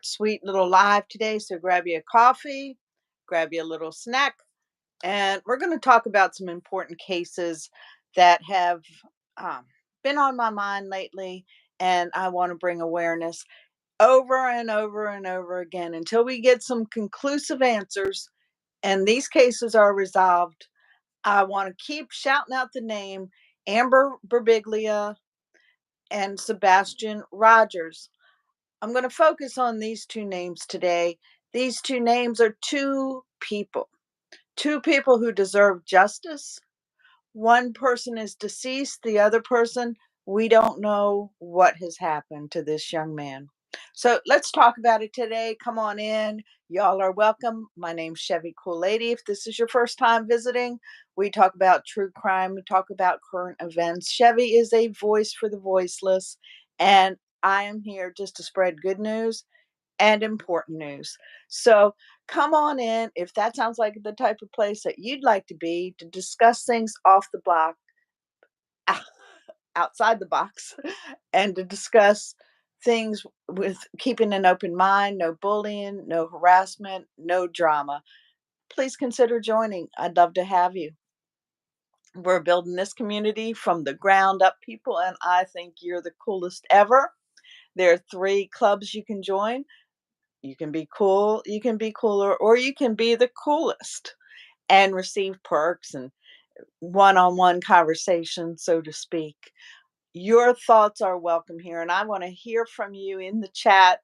short, sweet little live today. So grab you a coffee, grab you a little snack, and we're going to talk about some important cases that have um, been on my mind lately. And I want to bring awareness over and over and over again until we get some conclusive answers and these cases are resolved. I want to keep shouting out the name Amber Berbiglia and Sebastian Rogers. I'm going to focus on these two names today. These two names are two people who deserve justice. One person is deceased, the other person, we don't know what has happened to this young man. So let's talk about it today. Come on in. Y'all are welcome. My name's Chevy Cool Lady. If this is your first time visiting, we talk about true crime, we talk about current events. Chevy is a voice for the voiceless, and I am here just to spread good news and important news. So come on in if that sounds like the type of place that you'd like to be to discuss things off the block, outside the box, and to discuss things with keeping an open mind, no bullying, no harassment, no drama. Please consider joining. I'd love to have you. We're building this community from the ground up, people, and I think you're the coolest ever. There are 3 clubs you can join. You can be cool, you can be cooler, or you can be the coolest and receive perks and one-on-one conversation, so to speak. Your thoughts are welcome here, and I want to hear from you in the chat.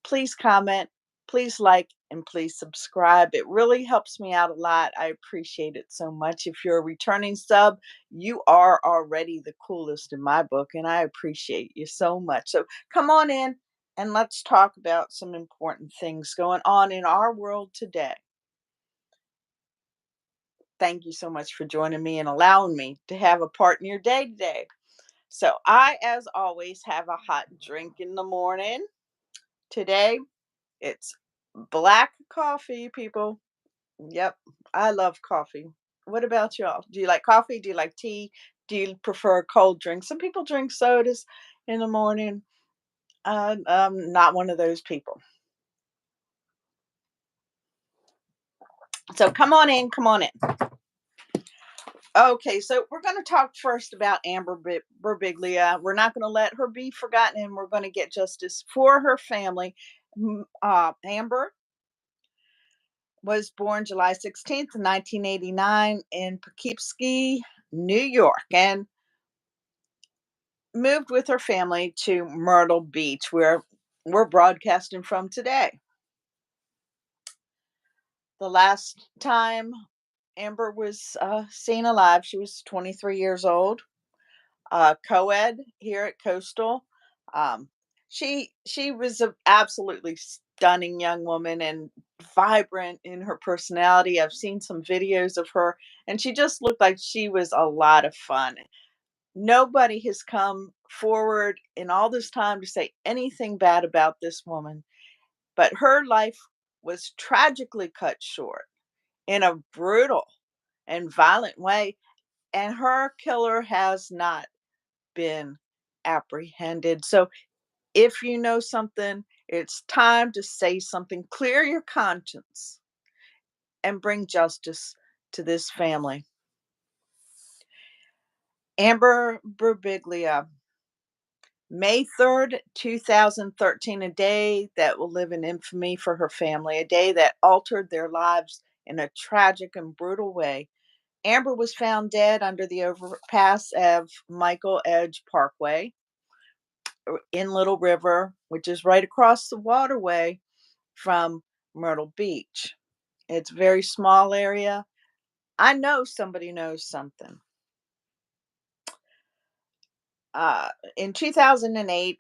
Please comment, please like, and please subscribe. It really helps me out a lot. I appreciate it so much. If you're a returning sub, you are already the coolest in my book, and I appreciate you so much. So come on in and let's talk about some important things going on in our world today. Thank you so much for joining me and allowing me to have a part in your day today. So, I, as always, have a hot drink in the morning. Today, it's black coffee, people. Yep, I love coffee. What about y'all? Do you like coffee? Do you like tea? Do you prefer a cold drink? Some people drink sodas in the morning. I'm not one of those people. So come on in, come on in. Okay, so we're going to talk first about Amber Berbiglia. We're not going to let her be forgotten, and we're going to get justice for her family. Amber was born July 16th, 1989, in Poughkeepsie, New York, and moved with her family to Myrtle Beach, where we're broadcasting from today. The last time Amber was seen alive, she was 23 years old. Co-ed here at Coastal. Um, she was an absolutely stunning young woman and vibrant in her personality. I've seen some videos of her, and she just looked like she was a lot of fun. Nobody has come forward in all this time to say anything bad about this woman, but her life was tragically cut short in a brutal and violent way, and her killer has not been apprehended. So if you know something, it's time to say something, clear your conscience, and bring justice to this family. Amber Berbiglia, May 3rd, 2013, a day that will live in infamy for her family, a day that altered their lives in a tragic and brutal way. Amber was found dead under the overpass of Michael Edge Parkway in Little River, which is right across the waterway from Myrtle Beach. It's a very small area. I know somebody knows something. In 2008,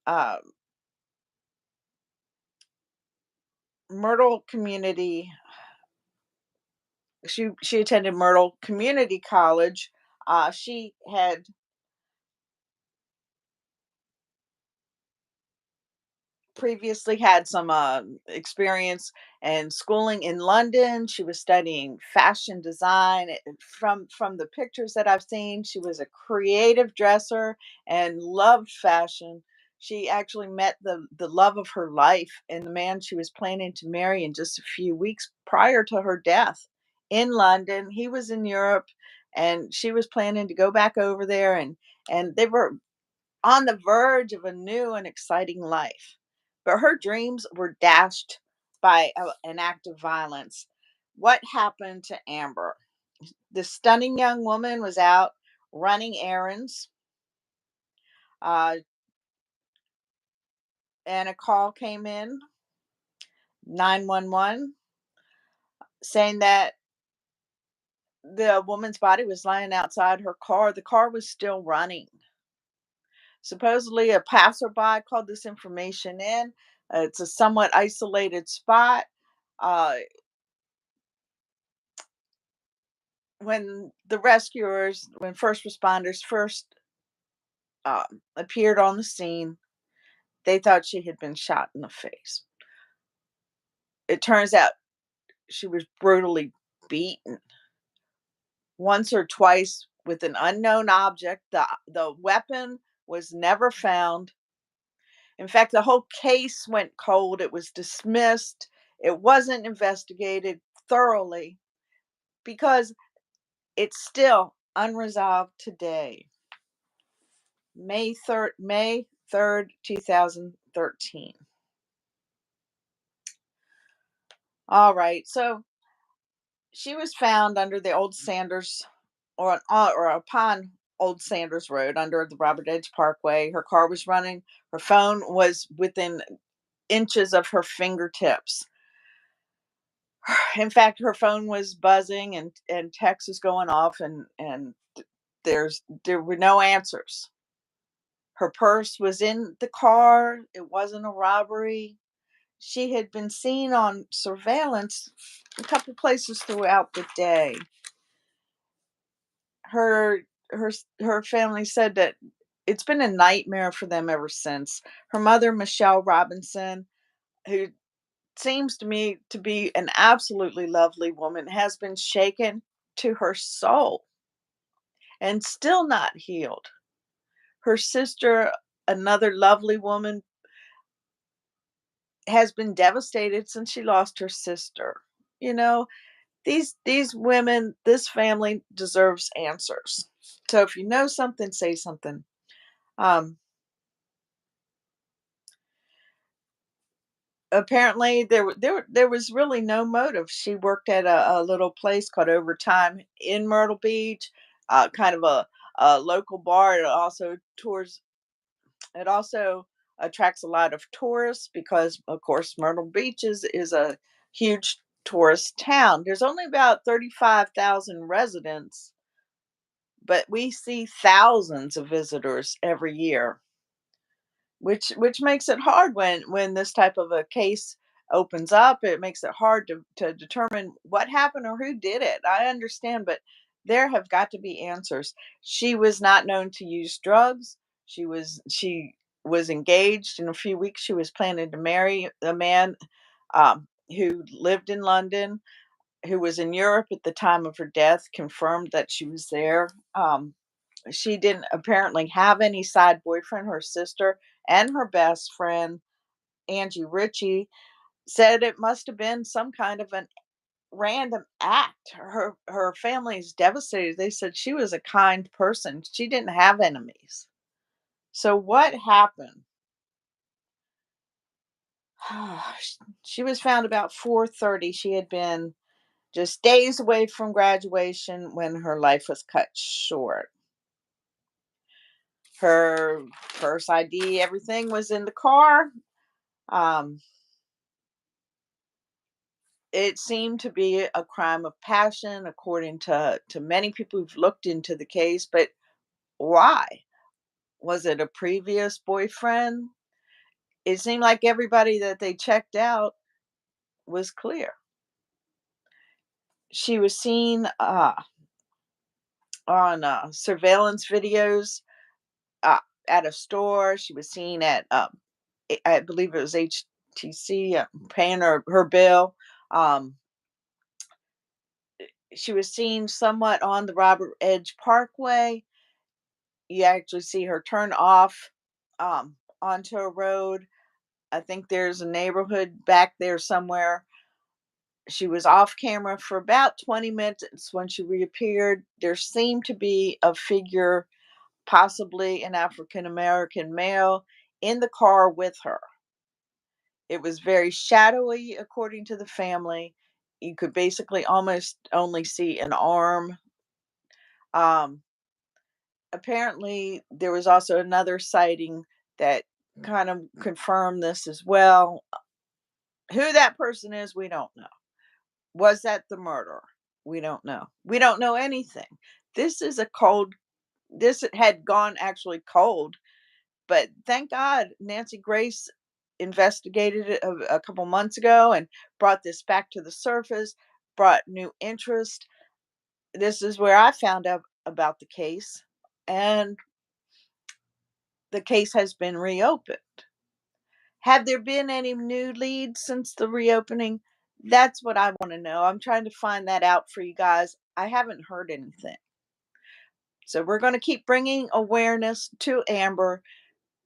uh, Myrtle Community, she attended Myrtle Community College. She had previously had some experience and schooling in London. She was studying fashion design. From the pictures that I've seen, she was a creative dresser and loved fashion. She actually met the love of her life and the man she was planning to marry in just a few weeks prior to her death in London. He was in Europe, and she was planning to go back over there, and they were on the verge of a new and exciting life. But her dreams were dashed by an act of violence. What happened to Amber? This stunning young woman was out running errands, uh, and a call came in, 911, saying that the woman's body was lying outside her car. The car was still running. Supposedly, a passerby called this information in. It's a somewhat isolated spot. Uh, when first responders first appeared on the scene, they thought she had been shot in the face. It turns out she was brutally beaten once or twice with an unknown object. The weapon was never found. In fact, the whole case went cold. It was dismissed. It wasn't investigated thoroughly because it's still unresolved today. May 3rd, 2013. All right. So she was found under the old Sanders, or upon Old Sanders Road under the Robert Edge Parkway. Her car was running. Her phone was within inches of her fingertips. In fact, her phone was buzzing, and texts was going off, and there were no answers. Her purse was in the car. It wasn't a robbery. She had been seen on surveillance a couple places throughout the day. Her family said that it's been a nightmare for them ever since. Her mother, Michelle Robinson, who seems to me to be an absolutely lovely woman, has been shaken to her soul and still not healed. Her sister, another lovely woman, has been devastated since she lost her sister. You know, these women, this family deserves answers. So if you know something, say something. Um, Apparently there was really no motive. She worked at a little place called Overtime in Myrtle Beach, kind of a local bar. It also attracts a lot of tourists because, of course, Myrtle Beach is a huge tourist town. There's only about 35,000 residents, but we see thousands of visitors every year, which makes it hard when this type of a case opens up. It makes it hard to determine what happened or who did it. I understand, but there have got to be answers. She was not known to use drugs. She was engaged. In a few weeks she was planning to marry a man who lived in London, who was in Europe at the time of her death, confirmed that she was there. She didn't apparently have any side boyfriend. Her sister and her best friend, Angie Ritchie, said it must have been some kind of an random act. Her family is devastated. They said she was a kind person. She didn't have enemies. So what happened? She was found about 4:30. She had been just days away from graduation when her life was cut short. Her purse ID, everything was in the car. Um, it seemed to be a crime of passion, according to many people who've looked into the case. But why? Was it a previous boyfriend? It seemed like everybody that they checked out was clear. She was seen on surveillance videos uh, at a store. She was seen at, I believe it was HTC, paying her bill. Um, she was seen somewhat on the Robert Edge Parkway. You actually see her turn off onto a road. I think there's a neighborhood back there somewhere. She was off camera for about 20 minutes when she reappeared. There seemed to be a figure, possibly an African American male, in the car with her. It was very shadowy, according to the family. You could basically almost only see an arm. Um, Apparently, there was also another sighting that kind of confirmed this as well. Who that person is, we don't know. Was that the murderer? We don't know. We don't know anything. This is a cold, this had gone actually cold, but thank God Nancy Grace investigated it a couple months ago and brought this back to the surface, brought new interest. This is where I found out about the case, and the case has been reopened. Have there been any new leads since the reopening? That's what I want to know. I'm trying to find that out for you guys. I haven't heard anything. So we're going to keep bringing awareness to Amber,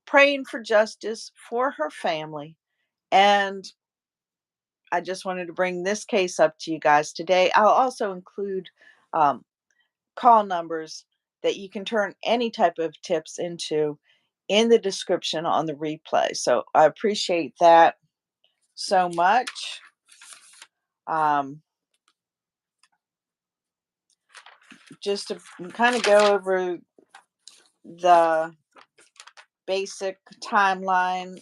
praying for justice for her family. And I just wanted to bring this case up to you guys today. I'll also include um, call numbers that you can turn any type of tips into in the description on the replay. So I appreciate that so much. Um, just to kind of go over the basic timeline,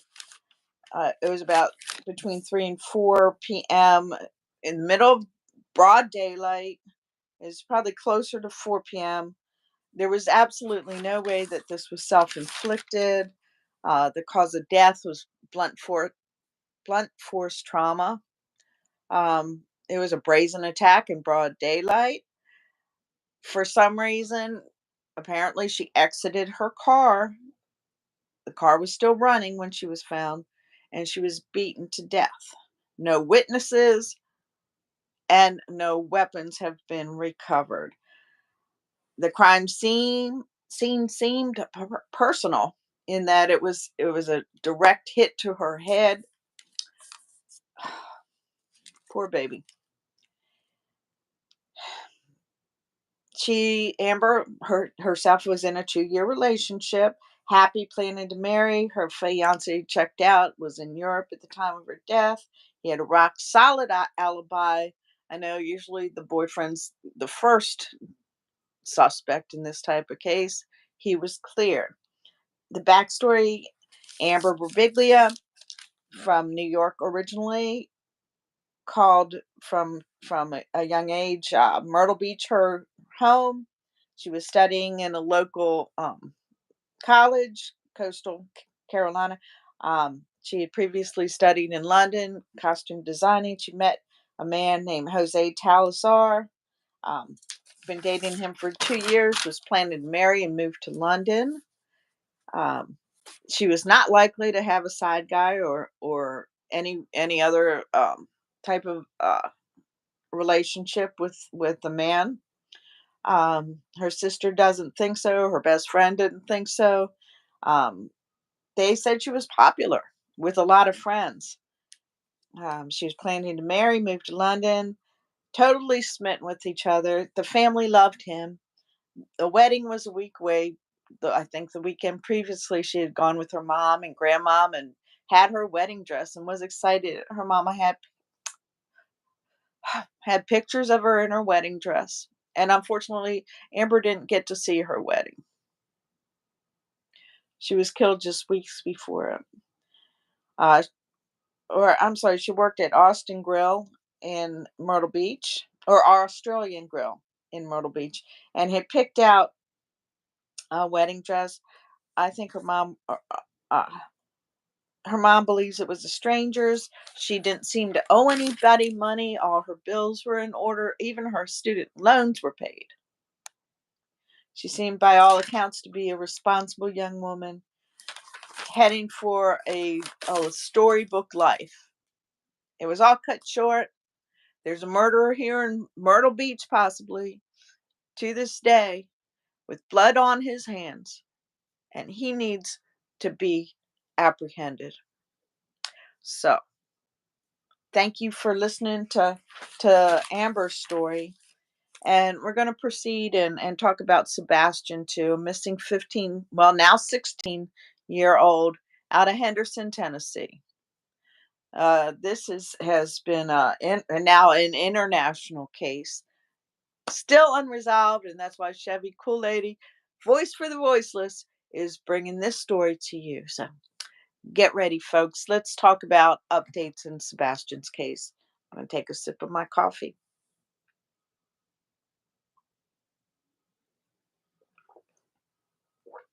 it was about between 3 and 4 p.m. in the middle of broad daylight. It's probably closer to 4 p.m. There was absolutely no way that this was self-inflicted. The cause of death was blunt force trauma. It was a brazen attack in broad daylight. For some reason, apparently she exited her car. The car was still running when she was found, and she was beaten to death. No witnesses and no weapons have been recovered. The crime scene seemed personal in that it was a direct hit to her head. Poor baby. Amber herself was in a 2-year relationship, happy, planning to marry. Her fiance checked out, was in Europe at the time of her death. He had a rock solid alibi. I know usually the boyfriend's the first suspect in this type of case. He was cleared. The backstory: Amber Berbiglia, from New York originally, called from a young age. Myrtle Beach, her home. She was studying in a local college, coastal Carolina. She had previously studied in London, costume designing. She met a man named Jose Talazar. Um, been dating him for 2 years. Was planning to marry and move to London. Um, she was not likely to have a side guy or any other type of relationship with the man. Her sister doesn't think so. Her best friend didn't think so. Um, they said she was popular with a lot of friends. She was planning to marry, move to London, totally smitten with each other. The family loved him. The wedding was a week away. I think the weekend previously, she had gone with her mom and grandmom and had her wedding dress and was excited. Her mama had pictures of her in her wedding dress. And unfortunately, Amber didn't get to see her wedding. She was killed just weeks before it. Uh, or I'm sorry, she worked at Austin Grill in Myrtle Beach, or Australian Grill in Myrtle Beach, and had picked out a wedding dress. I think uh, her mom believes it was a stranger's. She didn't seem to owe anybody money. All her bills were in order. Even her student loans were paid. She seemed, by all accounts, to be a responsible young woman heading for a storybook life. It was all cut short. There's a murderer here in Myrtle Beach, possibly, to this day, with blood on his hands. And he needs to be apprehended. So, thank you for listening to Amber's story. And we're going to proceed and talk about Sebastian too, a missing 15, well, now 16-year-old out of Henderson, Tennessee. This has been now an international case, still unresolved, and that's why Chevy Cool Lady, Voice for the Voiceless, is bringing this story to you. So get ready, folks. Let's talk about updates in Sebastian's case. I'm going to take a sip of my coffee.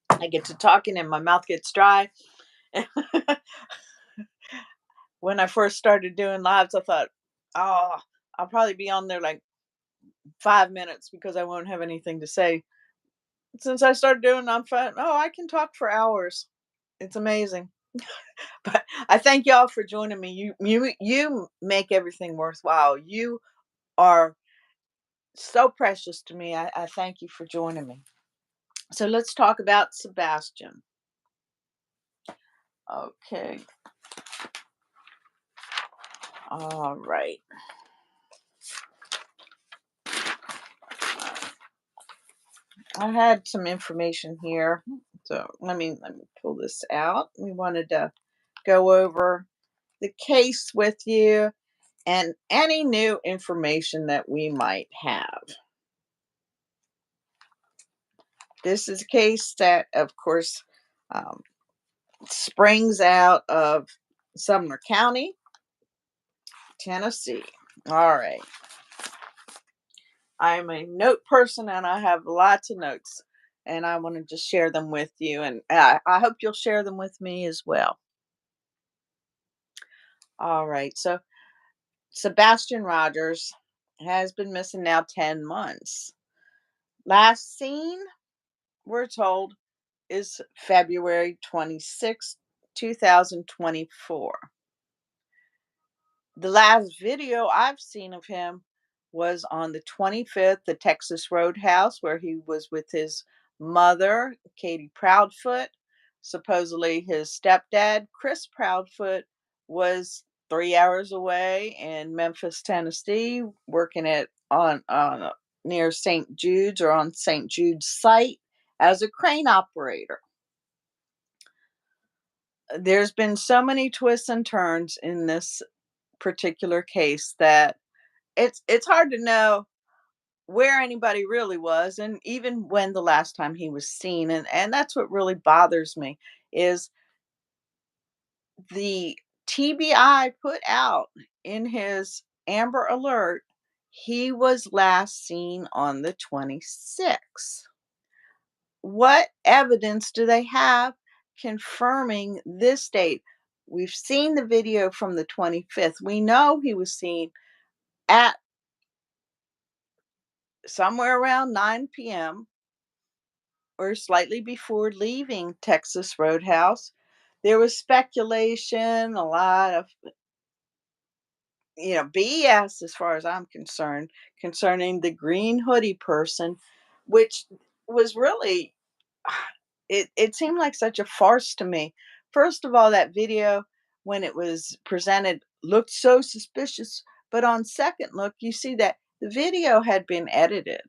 I get to talking and my mouth gets dry. When I first started doing lives, I thought, oh, I'll probably be on there like 5 minutes because I won't have anything to say. Since I started doing, I'm fine. Oh, I can talk for hours. It's amazing. But I thank y'all for joining me. You make everything worthwhile. You are so precious to me. I thank you for joining me. So let's talk about Sebastian. Okay. All right. I had some information here. So let me pull this out. We wanted to go over the case with you and any new information that we might have. This is a case that, of course, um, springs out of Sumner County, Tennessee. All right. I'm a note person and I have lots of notes, and I want to just share them with you. And I hope you'll share them with me as well. All right. So, Sebastian Rogers has been missing now 10 months. Last seen, we're told, is February 26th, 2024. The last video I've seen of him was on the 25th, the Texas Roadhouse, where he was with his mother, Katie Proudfoot. Supposedly, his stepdad, Chris Proudfoot, was 3 hours away in Memphis, Tennessee, working on near St. Jude's or on St. Jude's site as a crane operator. There's been so many twists and turns in this particular case that it's hard to know where anybody really was and even when the last time he was seen, and that's what really bothers me is the TBI put out in his Amber Alert. He was last seen on the 26th. What evidence do they have confirming this date? We've seen the video from the 25th. We know he was seen at somewhere around 9 p.m. or slightly before leaving Texas Roadhouse. There was speculation, a lot of BS as far as I'm concerned, concerning the green hoodie person, which was really it seemed like such a farce to me. First of all, that video when it was presented looked so suspicious, but on second look, you see that the video had been edited.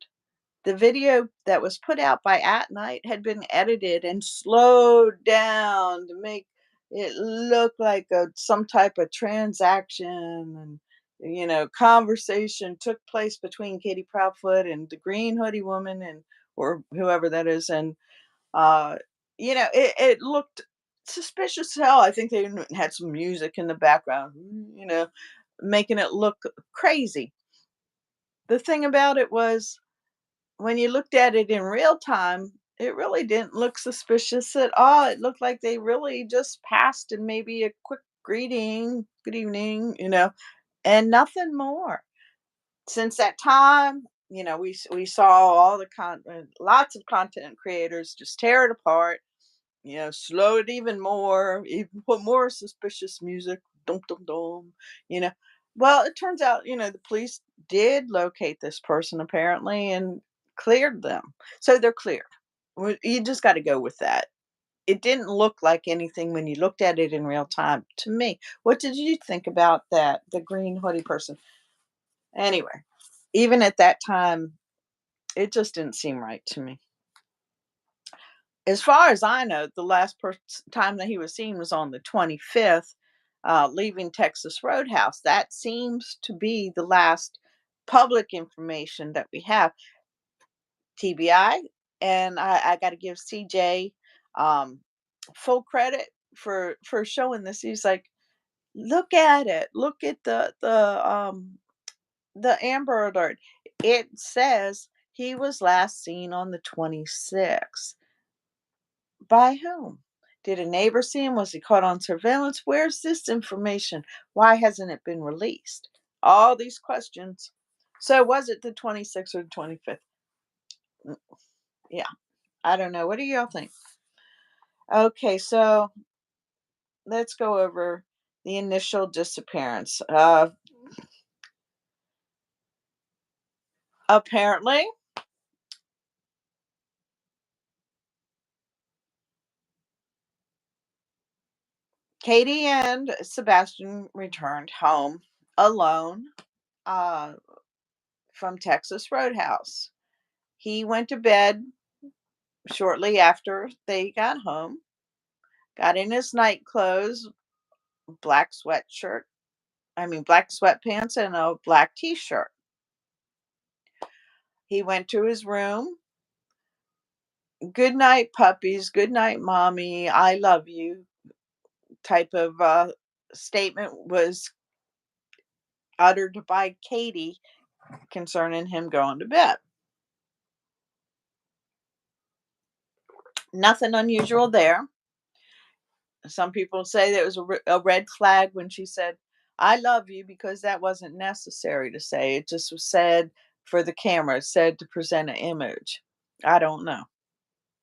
The video that was put out by At Night had been edited and slowed down to make it look like some type of transaction, and conversation took place between Katie Proudfoot and the green hoodie woman, and or whoever that is. And uh it looked suspicious as hell. I think they even had some music in the background, making it look crazy. The thing about it was, when you looked at it in real time, it really didn't look suspicious at all. It looked like they really just passed and maybe a quick greeting, good evening, and nothing more. Since that time, we saw all the lots of content creators just tear it apart, slow it even more, even put more suspicious music, dum dum dum, you know. Well, it turns out, the police did locate this person apparently and cleared them. So they're cleared. You just got to go with that. it didn't look like anything when you looked at it in real time to me. What did you think about that, the green hoodie person? Anyway, even at that time, it just didn't seem right to me. As far as I know, the last time that he was seen was on the 25th, leaving Texas Roadhouse. That seems to be the last public information that we have. TBI, and I got to give CJ um, full credit for showing this. He's like, look at it, look at the Amber Alert. It says he was last seen on the 26th. By whom? Did a neighbor see him? Was he caught on surveillance? Where's this information? Why hasn't it been released? All these questions. So was it the 26th or the 25th? Mm, yeah, I don't know. What do y'all think? Okay, so let's go over the initial disappearance. Apparently, Katie and Sebastian returned home alone uh, from Texas Roadhouse. He went to bed shortly after they got home, got in his night clothes, black sweatshirt, black sweatpants, and a black t shirt. He went to his room. Good night, puppies. Good night, mommy. I love you. Type of statement was uttered by Katie concerning him going to bed. Nothing unusual there. Some people say that it was a red flag when she said, I love you, because that wasn't necessary to say. It just was said for the camera, it said to present an image. I don't know.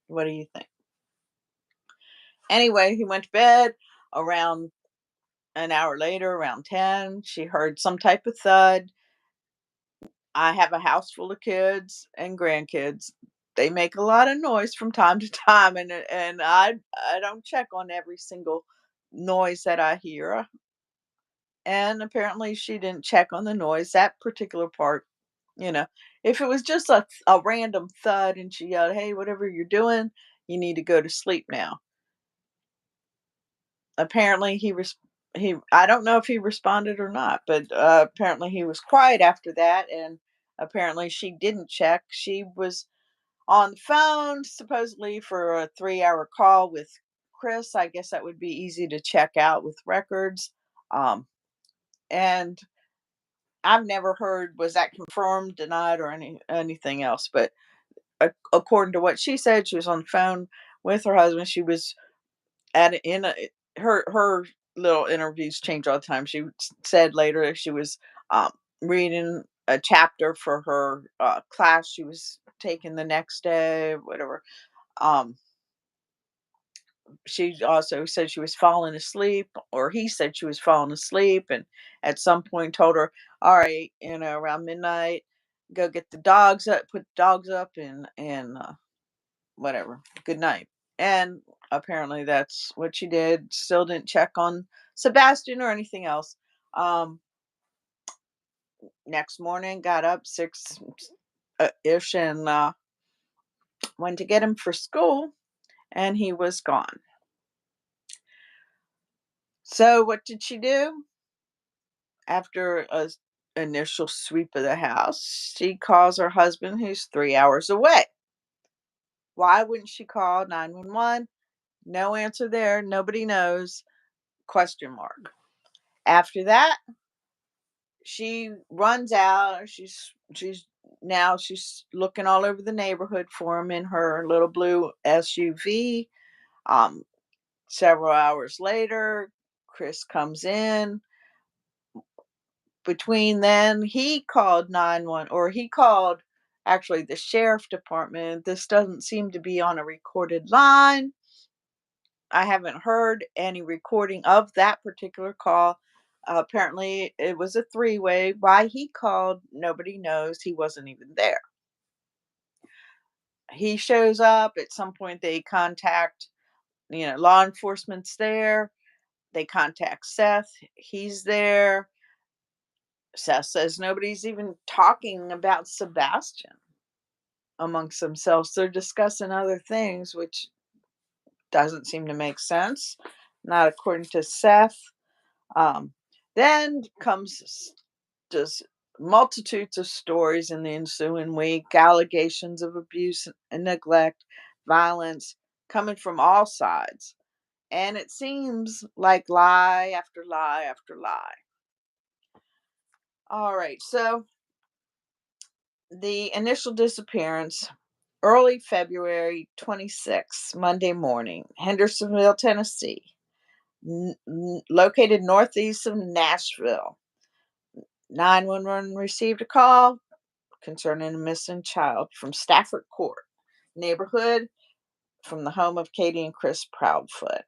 What do you think? Anyway, he went to bed around an hour later, around 10. She heard some type of thud. I have a house full of kids and grandkids. They make a lot of noise from time to time, and I don't check on every single noise that I hear. And apparently, she didn't check on the noise, that particular part. You know, if it was just a random thud and she yelled, "Hey, whatever you're doing, you need to go to sleep now." Apparently, he I don't know if he responded or not, but apparently he was quiet after that, and apparently she didn't check. She was on the phone supposedly for a 3-hour call with Chris. I guess that would be easy to check out with records. And I've never heard, was that confirmed, denied, or anything else. But according to what she said, she was on the phone with her husband. She was at in a her little interviews change all the time. She said later she was reading a chapter for her class she was taking the next day, whatever. Um, she also said she was falling asleep, or he said she was falling asleep, and at some point told her, "All right, around midnight, go get the dogs up, put the dogs up, and whatever. Good night." And apparently that's what she did. Still didn't check on Sebastian or anything else. Um, Next morning, got up 6 ish, and went to get him for school, and he was gone. So what did she do? After a initial sweep of the house, she calls her husband, who's 3 hours away. Why wouldn't she call 911? No answer there. Nobody knows. Question mark. After that, she runs out. She's looking all over the neighborhood for him in her little blue SUV. Um, Several hours later, Chris comes in. Between then, he called 911, or he called actually the sheriff department. This doesn't seem to be on a recorded line. I haven't heard any recording of that particular call. Apparently, it was a three-way. Why he called, nobody knows. He wasn't even there. He shows up. At some point, they contact law enforcement's there. They contact Seth. He's there. Seth says nobody's even talking about Sebastian amongst themselves. They're discussing other things, which doesn't seem to make sense. Not according to Seth. Um, then comes just multitudes of stories in the ensuing week, allegations of abuse and neglect, violence coming from all sides. And it seems like lie after lie after lie. All right, so the initial disappearance, early February 26th, Monday morning, Hendersonville, Tennessee, located northeast of Nashville. 911 received a call concerning a missing child from Stafford Court neighborhood from the home of Katie and Chris Proudfoot.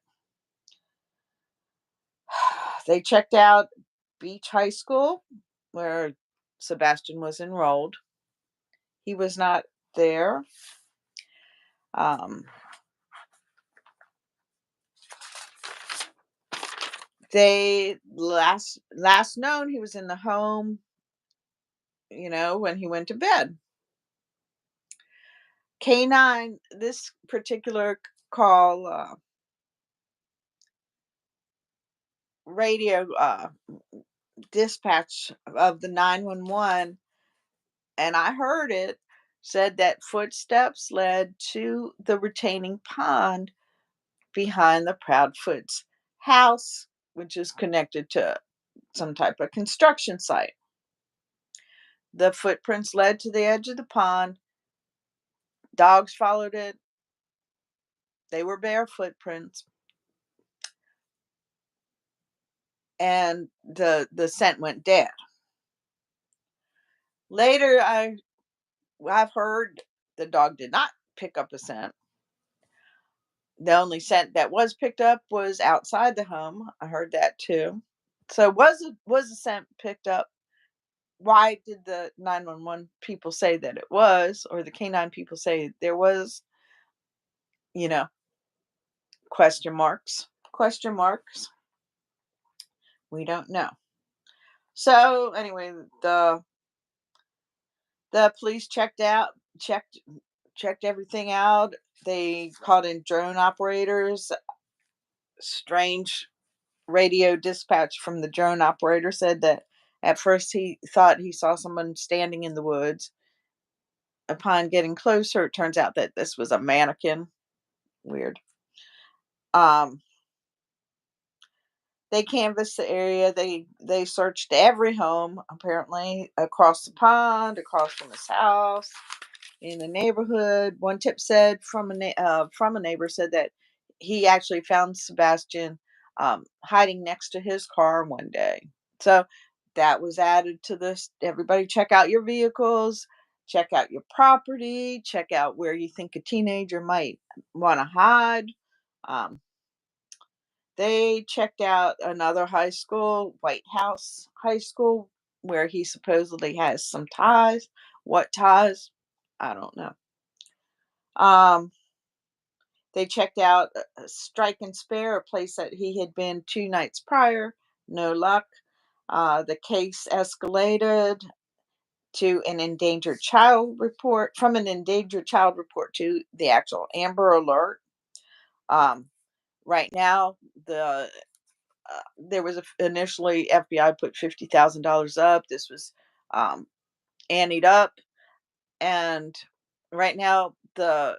They checked out Beach High School, where Sebastian was enrolled. He was not there. Um, they last known he was in the home, when he went to bed. K9, this particular call, radio dispatch of the 911, and I heard it, said that footsteps led to the retaining pond behind the Proudfoot's house, which is connected to some type of construction site. The footprints led to the edge of the pond. Dogs followed it. They were bare footprints. And the scent went dead. Later, I've heard the dog did not pick up a scent. The only scent that was picked up was outside the home. I heard that too. So was a scent picked up? Why did the 911 people say that it was, or the canine people say there was? You know, question marks. Question marks. We don't know. So anyway, the police checked everything out. They called in drone operators. Strange radio dispatch from the drone operator said that at first he thought he saw someone standing in the woods. Upon getting closer, it turns out that this was a mannequin. Weird. Um, they canvassed the area. They searched every home, apparently, across the pond, across from his house, in the neighborhood. One tip said from a neighbor said that he actually found Sebastian hiding next to his car one day. So that was added to this. Everybody, check out your vehicles, check out your property, check out where you think a teenager might want to hide. Um, they checked out another high school, White House High School, where he supposedly has some ties. What ties? I don't know. Um, they checked out a Strike and Spare, a place that he had been 2 nights prior. No luck. The case escalated to an endangered child report, from an endangered child report to the actual Amber Alert. Um, right now, there was initially FBI put $50,000 up. This was um, anteed up, and right now the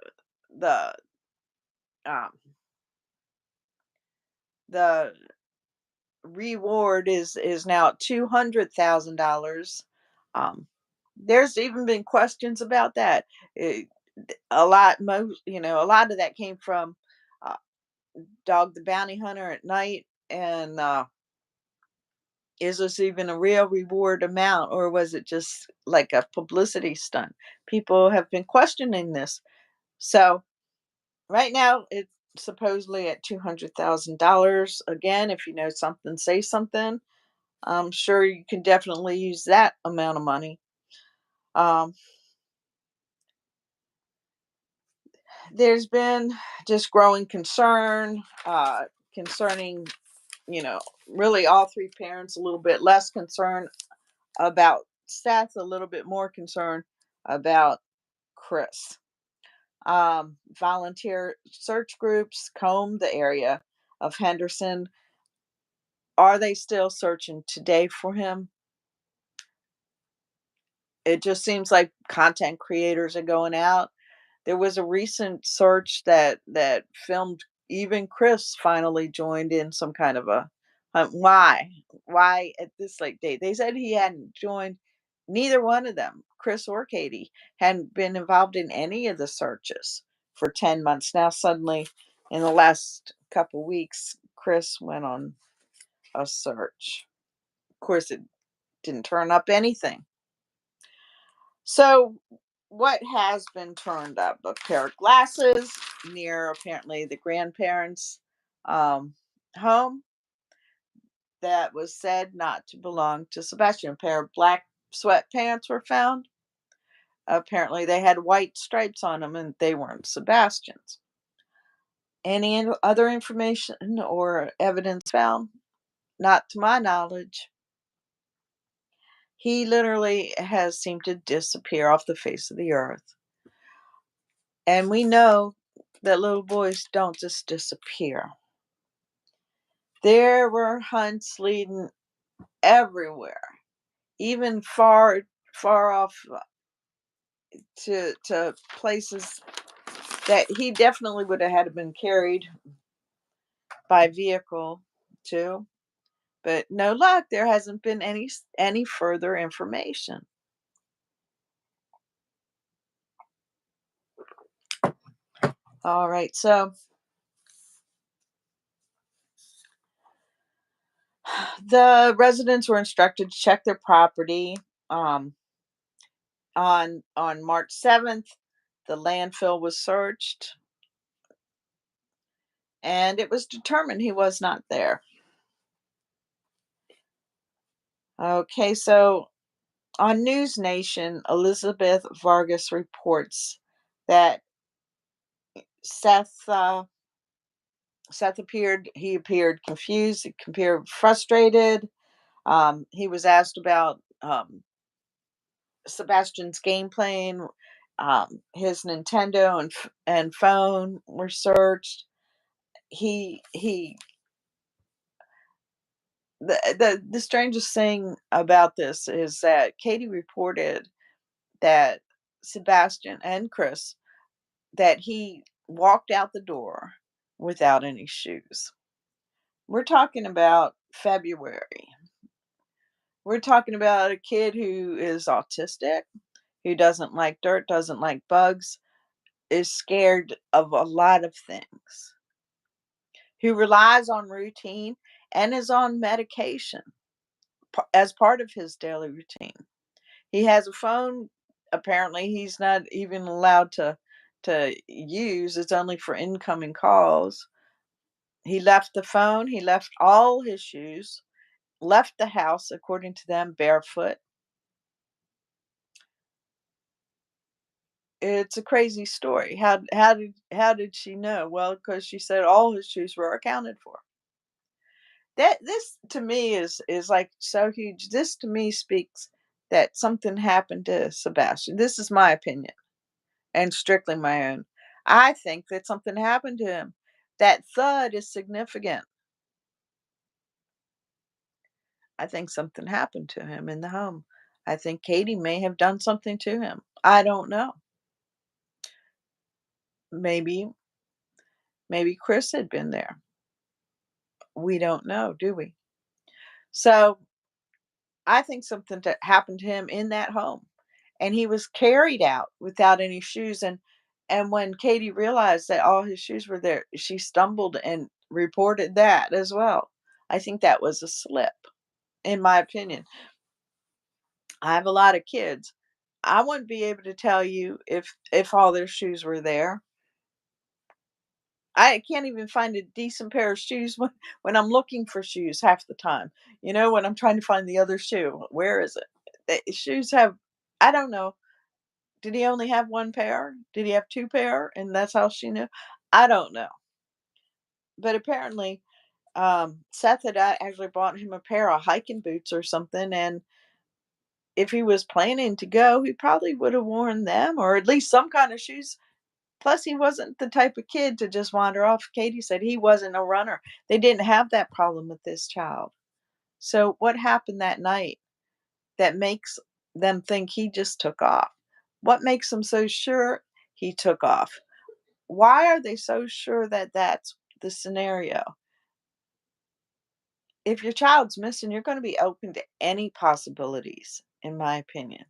um, the reward is now $200,000. There's even been questions about that. It, a lot of that came from uh, Dog the Bounty Hunter at night, and is this even a real reward amount, or was it just like a publicity stunt? People have been questioning this. So right now, it's supposedly at $200,000. Again, if you know something, say something. I'm sure you can definitely use that amount of money. Um, There's been just growing concern concerning, you know, really all three parents, a little bit less concern about Seth, a little bit more concern about Chris. Volunteer search groups comb the area of Henderson. Are they still searching today for him? It just seems like content creators are going out. There was a recent search that filmed even Chris finally joined in some kind of a why? Why at this late date? They said he hadn't joined. Neither one of them, Chris or Katie, hadn't been involved in any of the searches for 10 months. Now suddenly in the last couple weeks, Chris went on a search. Of course it didn't turn up anything. So, what has been turned up? A pair of glasses near apparently the grandparents' um, home that was said not to belong to Sebastian. A pair of black sweatpants were found. Apparently, they had white stripes on them and they weren't Sebastian's. Any other information or evidence found? Not to my knowledge. He literally has seemed to disappear off the face of the earth. And we know that little boys don't just disappear. There were hunts leading everywhere, even far off to places that he definitely would have had been carried by vehicle to. But no luck. There hasn't been any further information. All right, so the residents were instructed to check their property. Um, on March 7th, the landfill was searched and it was determined he was not there. Okay, so on News Nation, Elizabeth Vargas reports that Seth Seth appeared he appeared confused, he appeared frustrated. He was asked about Sebastian's game playing. His Nintendo and phone were searched. He the strangest thing about this is that Katie reported that Sebastian and Chris that he walked out the door without any shoes. We're talking about February. We're talking about a kid who is autistic, who doesn't like dirt, doesn't like bugs, is scared of a lot of things, who relies on routine and is on medication as part of his daily routine. He has a phone. Apparently, he's not even allowed to use. It's only for incoming calls. He left the phone. He left all his shoes. Left the house, according to them, barefoot. It's a crazy story. How did she know? Well, because she said all his shoes were accounted for. That this to me is like so huge. This to me speaks that something happened to Sebastian. This is my opinion and strictly my own. I think that something happened to him. That thud is significant. I think something happened to him in the home. I think Katie may have done something to him. I don't know. Maybe maybe Chris had been there. We don't know, do we? So I think something happened to him in that home, and he was carried out without any shoes. And when Katie realized that all his shoes were there, she stumbled and reported that as well. I think that was a slip, in my opinion. I have a lot of kids. I wouldn't be able to tell you if all their shoes were there. I can't even find a decent pair of shoes when I'm looking for shoes half the time. When I'm trying to find the other shoe, where is it? The shoes have, I don't know. Did he only have 1 pair? Did he have 2 pair, and that's how she knew? I don't know. But apparently, Seth had actually bought him a pair of hiking boots or something, and if he was planning to go, he probably would have worn them or at least some kind of shoes. Plus, he wasn't the type of kid to just wander off. Katie said he wasn't a runner. They didn't have that problem with this child. So, what happened that night that makes them think he just took off? What makes them so sure he took off? Why are they so sure that that's the scenario? If your child's missing, you're going to be open to any possibilities, in my opinion.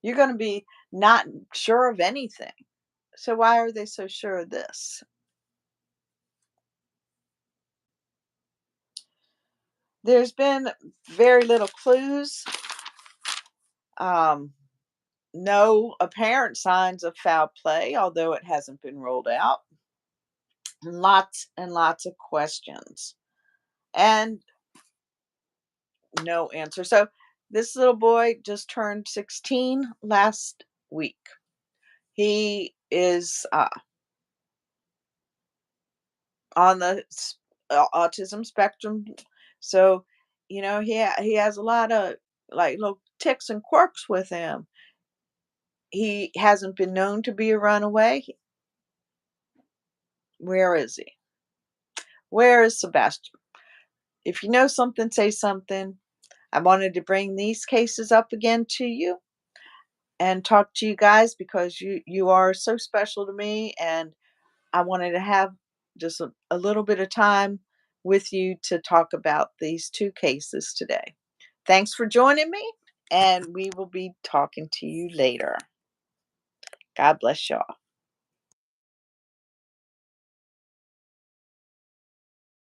You're going to be not sure of anything. So, why are they so sure of this? There's been very little clues, um, no apparent signs of foul play, although it hasn't been ruled out. Lots and lots of questions and no answer. So, this little boy just turned 16 last week. He is on the autism spectrum. So, he has a lot of like little ticks and quirks with him. He hasn't been known to be a runaway. Where is he? Where is Sebastian? If you know something, say something. I wanted to bring these cases up again to you and talk to you guys because you are so special to me, and I wanted to have just a little bit of time with you to talk about these 2 cases today. Thanks for joining me, and we will be talking to you later. God bless y'all.